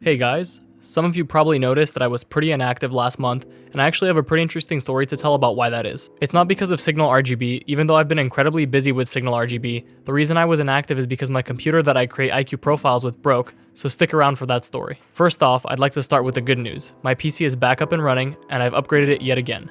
Hey guys, some of you probably noticed that I was pretty inactive last month, and I actually have a pretty interesting story to tell about why that is. It's not because of Signal RGB, even though I've been incredibly busy with Signal RGB. The reason I was inactive is because my computer that I create iCUE profiles with broke, so stick around for that story. First off, I'd like to start with the good news. My PC is back up and running, and I've upgraded it yet again.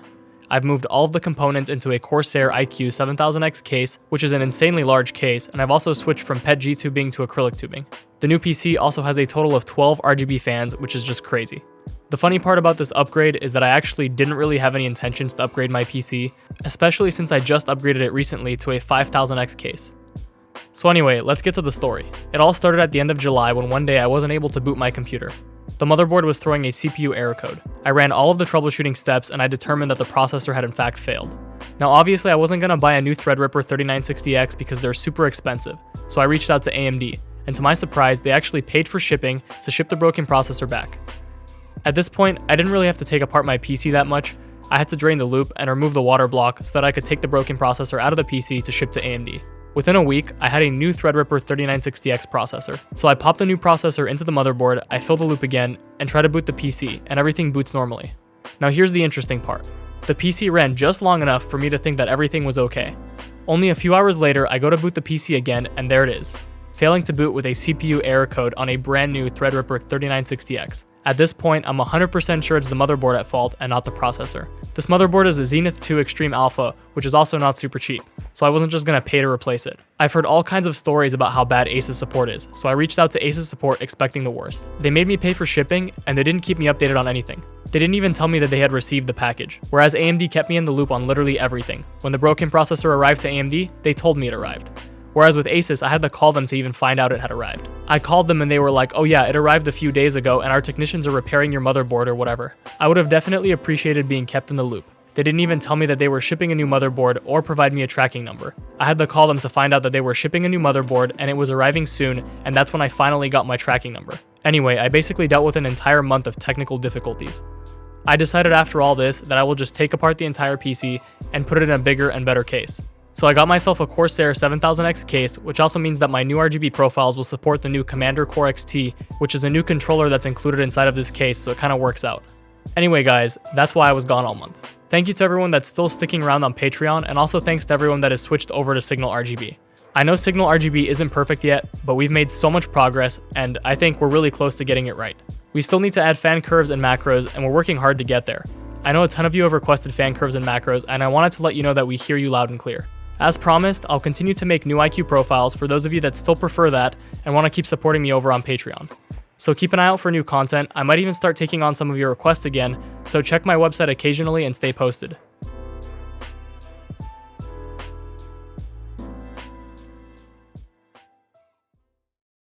I've moved all of the components into a Corsair iCUE 7000X case, which is an insanely large case, and I've also switched from PETG tubing to acrylic tubing. The new PC also has a total of 12 RGB fans, which is just crazy. The funny part about this upgrade is that I actually didn't really have any intentions to upgrade my PC, especially since I just upgraded it recently to a 5000X case. So anyway, let's get to the story. It all started at the end of July when one day I wasn't able to boot my computer. The motherboard was throwing a CPU error code. I ran all of the troubleshooting steps and I determined that the processor had in fact failed. Now obviously I wasn't going to buy a new Threadripper 3960X because they're super expensive, so I reached out to AMD, and to my surprise they actually paid for shipping to ship the broken processor back. At this point, I didn't really have to take apart my PC that much. I had to drain the loop and remove the water block so that I could take the broken processor out of the PC to ship to AMD. Within a week, I had a new Threadripper 3960X processor. So I popped the new processor into the motherboard, I fill the loop again, and try to boot the PC, and everything boots normally. Now here's the interesting part. The PC ran just long enough for me to think that everything was okay. Only a few hours later, I go to boot the PC again, and there it is, failing to boot with a CPU error code on a brand new Threadripper 3960X. At this point, I'm 100% sure it's the motherboard at fault and not the processor. This motherboard is a Zenith 2 Extreme Alpha, which is also not super cheap, so I wasn't just gonna pay to replace it. I've heard all kinds of stories about how bad Asus support is, so I reached out to Asus support expecting the worst. They made me pay for shipping, and they didn't keep me updated on anything. They didn't even tell me that they had received the package, whereas AMD kept me in the loop on literally everything. When the broken processor arrived to AMD, they told me it arrived. Whereas with Asus, I had to call them to even find out it had arrived. I called them and they were like, oh yeah, it arrived a few days ago and our technicians are repairing your motherboard or whatever. I would have definitely appreciated being kept in the loop. They didn't even tell me that they were shipping a new motherboard or provide me a tracking number. I had to call them to find out that they were shipping a new motherboard and it was arriving soon, and that's when I finally got my tracking number. Anyway, I basically dealt with an entire month of technical difficulties. I decided after all this that I will just take apart the entire PC and put it in a bigger and better case. So I got myself a Corsair 7000X case, which also means that my new RGB profiles will support the new Commander Core XT, which is a new controller that's included inside of this case, so it kind of works out. Anyway guys, that's why I was gone all month. Thank you to everyone that's still sticking around on Patreon, and also thanks to everyone that has switched over to Signal RGB. I know Signal RGB isn't perfect yet, but we've made so much progress, and I think we're really close to getting it right. We still need to add fan curves and macros, and we're working hard to get there. I know a ton of you have requested fan curves and macros, and I wanted to let you know that we hear you loud and clear. As promised, I'll continue to make new iCUE profiles for those of you that still prefer that and want to keep supporting me over on Patreon. So keep an eye out for new content. I might even start taking on some of your requests again, so check my website occasionally and stay posted.